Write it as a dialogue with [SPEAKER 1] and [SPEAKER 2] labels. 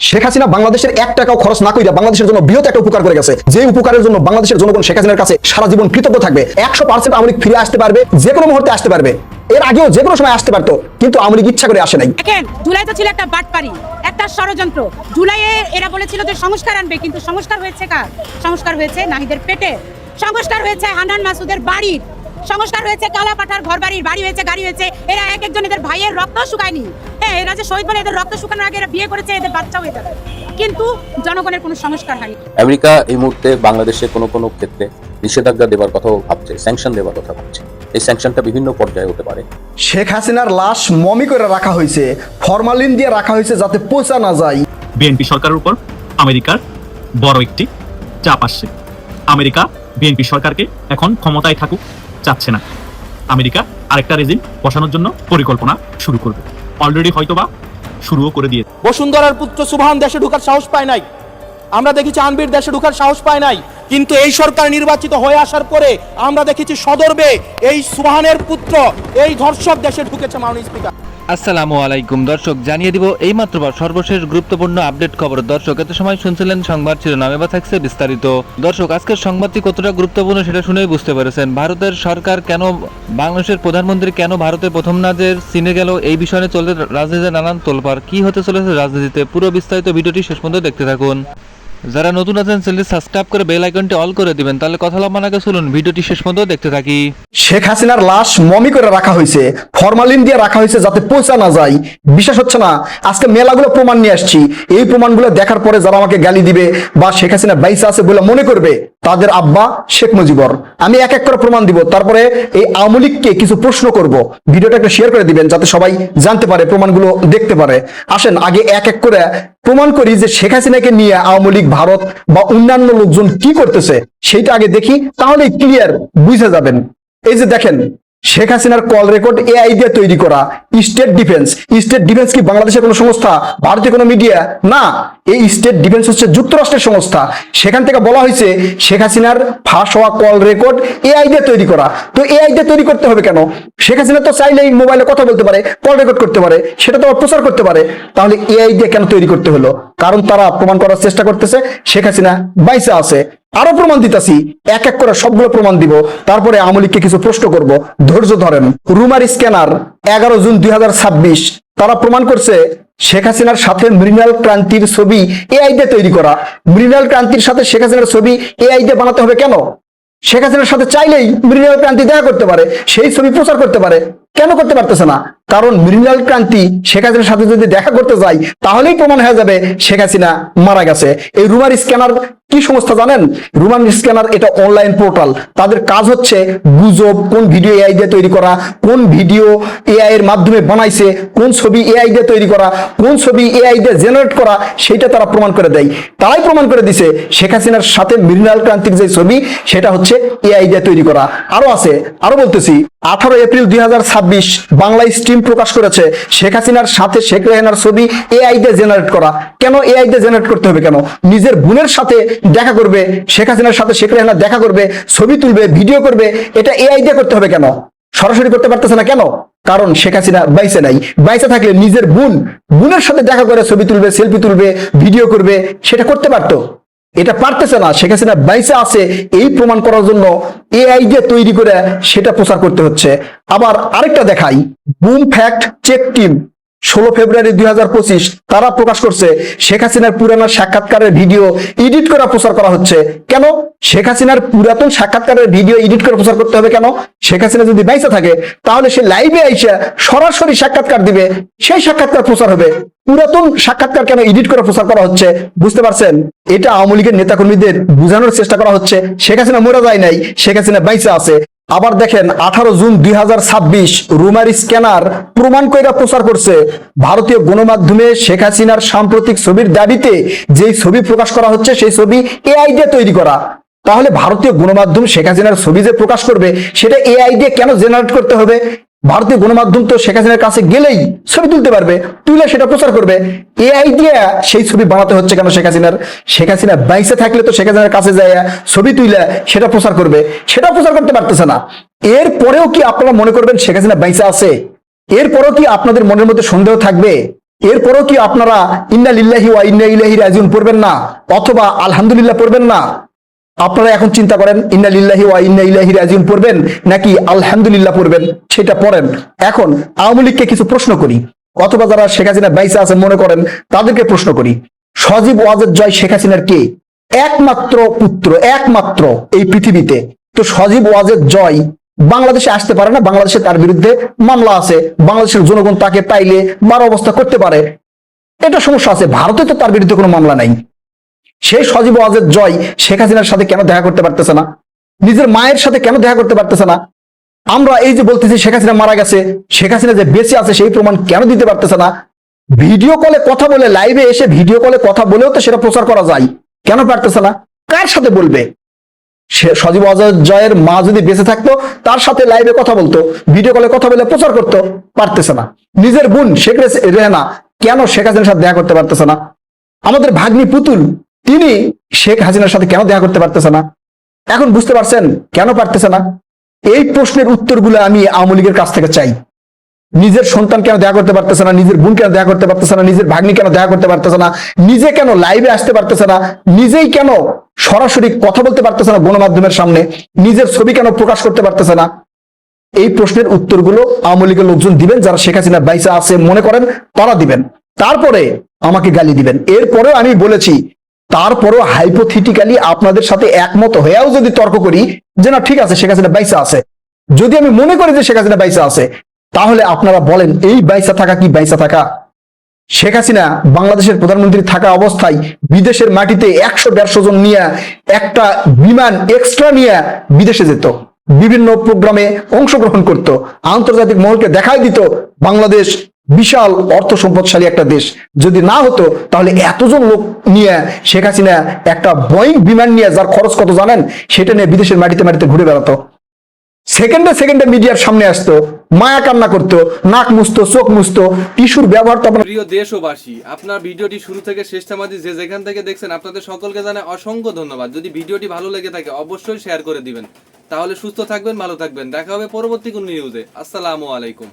[SPEAKER 1] শেখ হাসিনা বাংলাদেশের 1 টাকাও খরচ না কইরা বাংলাদেশের জন্য বৃহৎ একটা উপকার করে গেছে। যে উপকারের জন্য বাংলাদেশের জনগণ শেখ হাসিনার কাছে সারা জীবন কৃতজ্ঞ থাকবে। 100% আওয়ামী লীগ ফিরে আসতে পারবে, যে কোনো মুহূর্তে আসতে পারবে। এর আগেও যে কোনো সময় আসতে পারতো, কিন্তু আওয়ামী লীগ ইচ্ছা করে আসে নাই।
[SPEAKER 2] দেখেন, জুলাই তো ছিল একটা বাটপারি, একটা ষড়যন্ত্র। জুলাইয়ে এরা বলেছিল যে সংস্কার আনবে, কিন্তু সংস্কার হয়েছে কার? সংস্কার হয়েছে নাহিদের পেটে, সংস্কার হয়েছে হান্নান মাসুদের বাড়ির, সংস্কার হয়েছে কালা পাঠার ঘর বাড়ির, বাড়ি হয়েছে, গাড়ি হয়েছে। এরা এক একজন এদের ভাইয়ের রক্ত শুকায়নি। হ্যাঁ, এরা যে শহীদ বলে এদের রক্ত শুকানোর আগে এরা বিয়ে করেছে, এদের বাচ্চা হয়ে যাবে, কিন্তু জনগণের কোনো সংস্কার হয়নি।
[SPEAKER 3] আমেরিকা এই মুহূর্তে বাংলাদেশে কোনো কোনো ক্ষেত্রে নিষেধাজ্ঞা দেওয়ার কথাও ভাবছে, স্যাংশন দেওয়ার কথা ভাবছে। এই স্যাংশনটা বিভিন্ন পর্যায়ে হতে পারে।
[SPEAKER 1] শেখ হাসিনার লাশ মমি করে রাখা হয়েছে, ফরমালিন দিয়ে রাখা হয়েছে যাতে পচা না যায়।
[SPEAKER 4] বিএনপি সরকারের উপর আমেরিকার বড় একটি চাপ আসছে। আমেরিকা বিএনপি সরকারকে এখন ক্ষমতায় থাকুক চাচ্ছে না। আমেরিকা আরেকটা রেজিম বসানোর জন্য পরিকল্পনা শুরু করবে, অলরেডি হয়তোবা শুরুও করে দিয়েছে।
[SPEAKER 5] বসুন্ধরার পুত্র সুবহান দেশে ঢোকার সাহস পায় নাই, আমরা দেখেছি আনবির দেশে ঢোকার সাহস পায় নাই, কিন্তু এই সরকার নির্বাচিত হয়ে আসার পরে আমরা দেখেছি সদর্বে এই সুবহানের পুত্র এই ধর্ষক দেশে ঢুকেছে। মাননীয় স্পিকার,
[SPEAKER 6] আসসালামু আলাইকুম দর্শক, জানিয়ে দিব এই মাত্র সর্বশেষ গুরুত্বপূর্ণ আপডেট খবর। দর্শক, এত সময় শুনছিলেন সংবাদ শিরোনাম, এবার থাকছে বিস্তারিত। দর্শক, আজকের সংবাদটি কতটা গুরুত্বপূর্ণ সেটা শুনেই বুঝতে পেরেছেন। ভারতের সরকার কেন, বাংলাদেশের প্রধানমন্ত্রী কেন ভারতের প্রথম নাজের চিনে গেল, এই বিষয়ে চলতে রাজনীতিতে নানান তোলপাড়। কি হতে চলেছে রাজনীতিতে, পুরো বিস্তারিত ভিডিওটি শেষ পর্যন্ত দেখতে থাকুন। যারা নতুন আছেন চ্যানেলটি সাবস্ক্রাইব করে বেল আইকনটি অল করে দিবেন, তাহলে কথা লম্বা না করে চলুন ভিডিওটি শেষ পর্যন্ত দেখতে থাকি।
[SPEAKER 1] শেখ হাসিনার লাশ মমি করে রাখা হয়েছে, ফরমালিন দিয়ে রাখা হয়েছে যাতে পচা না যায়। বিশ্বাস হচ্ছে না? আজকে মেলাগুলো প্রমাণ নিয়ে আসছি। এই প্রমাণগুলো দেখার পরে যারা আমাকে গালি দিবে বা শেখ হাসিনা বাইসা আছে বলে মনে করবে, তাদের আব্বা শেখ মুজিবর। আমি এক এক করে প্রমাণ দিব, তারপরে এই আওয়ামী লীগকে কিছু প্রশ্ন করব। ভিডিওটা একটা শেয়ার করে দিবেন যাতে সবাই জানতে পারে, প্রমাণগুলো দেখতে পারে। আসেন আগে এক এক করে প্রমাণ করি যে শেখ হাসিনাকে নিয়ে আওয়ামী লীগ, ভারত বা অন্যান্য লোকজন কি করতেছে সেইটা আগে দেখি, তাহলে ক্লিয়ার বুঝে যাবেন। এই যে দেখেন, শেখ হাসিনার কল রেকর্ড এআই দিয়ে তৈরি করা। স্টেট ডিফেন্স, স্টেট ডিফেন্স কি বাংলাদেশের কোনো সংস্থা, ভারতীয় কোনো মিডিয়া? না, এই স্টেট ডিফেন্স হচ্ছে যুক্তরাষ্ট্রের সংস্থা। সেখান থেকে বলা হয়েছে শেখ হাসিনার ফাঁস হওয়া কল রেকর্ড এআই দিয়ে তৈরি করা। তো এআই দিয়ে তৈরি করতে হবে কেন? শেখ হাসিনা তো চাইলেই মোবাইলে কথা বলতে পারে, কল রেকর্ড করতে পারে, সেটা তো প্রচার করতে পারে। তাহলে এআই দিয়ে কেন তৈরি করতে হলো? কারণ তারা প্রমাণ করার চেষ্টা করতেছে শেখ হাসিনা বাইসা আছে। আরো প্রমাণ দিতাছি, এক এক করে সবগুলো প্রমাণ দিব, তারপরে আওয়ামী লীগকে কিছু প্রশ্ন করব। ধৈর্য ধরেন। রুমার স্ক্যানার 11 জুন 2026, তারা প্রমাণ করছে শেখ হাসিনার সাথে মৃণাল ক্রান্তির ছবি এআই দিয়ে তৈরি করা। মৃণাল ক্রান্তির সাথে শেখ হাসিনার ছবি এআই দিয়ে বানাতে হবে কেন? শেখ হাসিনার সাথে চাইলেই মৃণাল ক্রান্তি দেখা করতে পারে, সেই ছবি প্রচার করতে পারে। কেন করতে পারতেছে না? কারণ মৃণাল ক্রান্তি শেখ হাসিনার সাথে যদি দেখা করতে যায়, তাহলেই প্রমাণ হয়ে যাবে শেখ হাসিনা মারা গেছে। এই রুমার স্ক্যানার কি সংস্থা জানেন? রুমার স্ক্যানার এটা অনলাইন পোর্টাল। তাদের কাজ হচ্ছে গুজব, কোন ভিডিও এআই দিয়ে তৈরি করা, কোন ভিডিও এআই এর মাধ্যমে বানাইছে, কোন ছবি এআই দিয়ে তৈরি করা, কোন ছবি এআই দিয়ে জেনারেট করা, সেটা তারা প্রমাণ করে দেয়। তারাই প্রমাণ করে দিছে শেখ হাসিনার সাথে মৃণাল ক্রান্তির যে ছবি, সেটা হচ্ছে এআই দিয়ে তৈরি করা। আরো আছে, আরো বলতেছি। 18 এপ্রিল 2026 বাংলা স্ট্রিম প্রকাশ করেছে শেখ হাসিনার সাথে শেখ রেহানার ছবি এআই দিয়ে জেনারেট করা। কেন এআই দিয়ে জেনারেট করতে হবে কেন? নিজের বোনের সাথে দেখা করবে, শেখ হাসিনার সাথে শেখ রেহানা দেখা করবে, ছবি তুলবে, ভিডিও করবে, এটা এআই দিয়ে করতে হবে কেন? সরাসরি করতে পারতেছে না কেন? কারণ শেখ হাসিনা বাইসে নাই। বাইসে থাকলে নিজের বোনের সাথে দেখা করে ছবি তুলবে, সেলফি তুলবে, ভিডিও করবে, সেটা করতে পারতো। এটা পারতেছে না। শেখ হাসিনা বাইসে আছে, এই প্রমাণ করার জন্য এআই দিয়ে তৈরি করে সেটা প্রচার করতে হচ্ছে। আবার আরেকটা দেখাই, বুম ফ্যাক্ট চেক টিম 16 ফেব্রুয়ারি 2025 তারা প্রকাশ করছে শেখ হাসিনার পুরানো সাক্ষাৎকারের ভিডিও এডিট করা প্রচার করা হচ্ছে। কেন? শেখ হাসিনার পুরাতন সাক্ষাৎকারের ভিডিও এডিট করে প্রচার করতে হবে কেন? শেখ হাসিনা যদি বাইসা থাকে, তাহলে সে লাইভে আইসা সরাসরি সাক্ষাৎকার দিবে, সেই সাক্ষাৎকার প্রচার হবে। পুরাতন সাক্ষাৎকার কেন এডিট করে প্রচার করা হচ্ছে? বুঝতে পারছেন? এটা আওয়ামী লীগের নেতাকর্মীদের বোঝানোর চেষ্টা করা হচ্ছে শেখ হাসিনা মরে যায় নাই, শেখ হাসিনা বাইসা আছে। আবার দেখেন 18 জুন 2026 রুমার স্ক্যানার প্রমাণ কইরা প্রচার করছে ভারতীয় গণমাধ্যমে শেখ হাসিনার সাম্প্রতিক ছবির দাবিতে যেই ছবি প্রকাশ করা হচ্ছে, সেই ছবি এআই দিয়ে তৈরি করা। তাহলে ভারতীয় গণমাধ্যম শেখ হাসিনার ছবি যে প্রকাশ করবে, সেটা এআই দিয়ে কেন জেনারেট করতে হবে? ভারতীয় গণমাধ্যম তো শেখ হাসিনার কাছে গেলেই ছবি তুলতে পারবে, তুলে সেটা প্রচার করবে। এআই দিয়ে সেই ছবি বানাতে হচ্ছে কেন শেখ হাসিনার? শেখ হাসিনা বাইসে থাকলে তো শেখ হাসিনার কাছে যায় ছবি তুলে সেটা প্রচার করবে, সেটা প্রচার করতে পারতেছে না। এরপরেও কি আপনারা মনে করবেন শেখ হাসিনা বাইসে আছে? এরপরেও কি আপনাদের মনের মধ্যে সন্দেহ থাকবে এরপরও কি আপনারা ইন্না লিল্লাহি ওয়া ইন্না ইলাইহি রাজিউন পড়বেন না, অথবা আলহামদুলিল্লাহ পড়বেন না? আপনারা এখন চিন্তা করেন ইন্না লিল্লাহি ওয়া ইন্না ইলাইহি রাজিউন পড়বেন নাকি আলহামদুলিল্লাহ পড়বেন, সেটা পড়েন। এখন আওয়ামী লীগকে কিছু প্রশ্ন করি, অথবা যারা শেখ হাসিনা বাইসা আছে মনে করেন তাদেরকে প্রশ্ন করি, সজীব ওয়াজেদ জয় শেখ হাসিনার কে? একমাত্র পুত্র, একমাত্র এই পৃথিবীতে। তো সজীব ওয়াজেদ জয় বাংলাদেশে আসতে পারে না, বাংলাদেশে তার বিরুদ্ধে মামলা আছে, বাংলাদেশের জনগণ তাকে তাইলে 12 অবস্থা করতে পারে, এটা সমস্যা আছে। ভারতে তো তার বিরুদ্ধে কোনো মামলা নাই। সেই সজীব ওয়াজেদ জয় শেখ হাসিনার সাথে কেন দেখা করতে পারতেছে না? নিজের মায়ের সাথে কেন দেখা করতে পারতেছে না? আমরা এই যে বলতেছি শেখ হাসিনা মারা গেছে, শেখ হাসিনা যে বেঁচে আছে সেই প্রমাণ কেন দিতে পারতেছে না? ভিডিও কলে কথা বলে, লাইভে এসে ভিডিও কলে কথা বলেও তো সেটা প্রচার করা যায়, কেন পারতেছে না? কার সাথে বলবে? সজীব ওয়াজেদ জয়ের মা যদি বেঁচে থাকতো তার সাথে লাইভে কথা বলতো, ভিডিও কলে কথা বলে প্রচার করতো, পারতেছে না। নিজের বোন শেখ রেহানা কেন শেখ হাসিনার সাথে দেখা করতে পারতেছে না? আমাদের ভাগ্নি পুতুল, তিনি শেখ হাসিনার সাথে কেন দেখা করতে পারতেছে না? এখন বুঝতে পারছেন কেন পারতেছে না? এই প্রশ্নের উত্তরগুলো আমি আওয়ামী লীগের কাছ থেকে চাই। নিজের সন্তান কেন দেখা করতে পারতেছে না? নিজের বোন কেন দেখা করতে পারতেছে না? নিজের ভাগ্নি কেন দেখা করতে পারতেছে না? নিজে কেন লাইভে আসতে পারতেছে না? নিজেই কেন সরাসরি কথা বলতে পারতেছে না গণমাধ্যমের সামনে? নিজের ছবি কেন প্রকাশ করতে পারতেছে না? এই প্রশ্নের উত্তরগুলো আওয়ামী লীগের লোকজন দিবেন, যারা শেখ হাসিনা বাইসা আছে মনে করেন তারা দিবেন, তারপরে আমাকে গালি দিবেন। এরপরেও আমি বলেছি, তারপরও হাইপোথেটিক্যালি আপনাদের সাথে একমত হয়েও যদি তর্ক করি যে না ঠিক আছে শেখ হাসিনা বাইসা আছে, যদি আমি মনে করি যে শেখ হাসিনা বাইসা আছে, তাহলে আপনারা বলেন এই বাইসা থাকা কি বাইসা থাকা? শেখ হাসিনা বাংলাদেশের প্রধানমন্ত্রী থাকা অবস্থায় বিদেশের মাটিতে 100-150 জন নিয়ে একটা বিমান এক্সট্রা নিয়ে বিদেশে যেত, বিভিন্ন প্রোগ্রামে অংশগ্রহণ করত, আন্তর্জাতিক মহলকে দেখাই দিত বাংলাদেশ বিশাল অর্থ সম্পদশালী একটা দেশ। যদি না হতো তাহলে এতজন লোক নিয়ে শেখ হাসিনা একটা বোয়িং বিমান নিয়ে, যার খরচ কত জানেন, সেটা নিয়ে বিদেশের মাটিতে মাটিতে ঘুরে বেড়াতো, সেকেন্ডে সেকেন্ডে মিডিয়ার সামনে আসতো, মায়া কান্না করতো, নাক মুছতো, চোখ মুছতো, টিস্যুর ব্যবহার তো
[SPEAKER 7] প্রিয় দেশবাসী, আপনার ভিডিওটি শুরু থেকে শেষ মাঝে যে যেখান থেকে দেখছেন আপনাদের সকলকে জানাই অসংখ্য ধন্যবাদ। যদি ভিডিওটি ভালো লেগে থাকে অবশ্যই শেয়ার করে দিবেন। তাহলে সুস্থ থাকবেন, ভালো থাকবেন। দেখা হবে পরবর্তী কোনো নিউজে। আসসালামু আলাইকুম।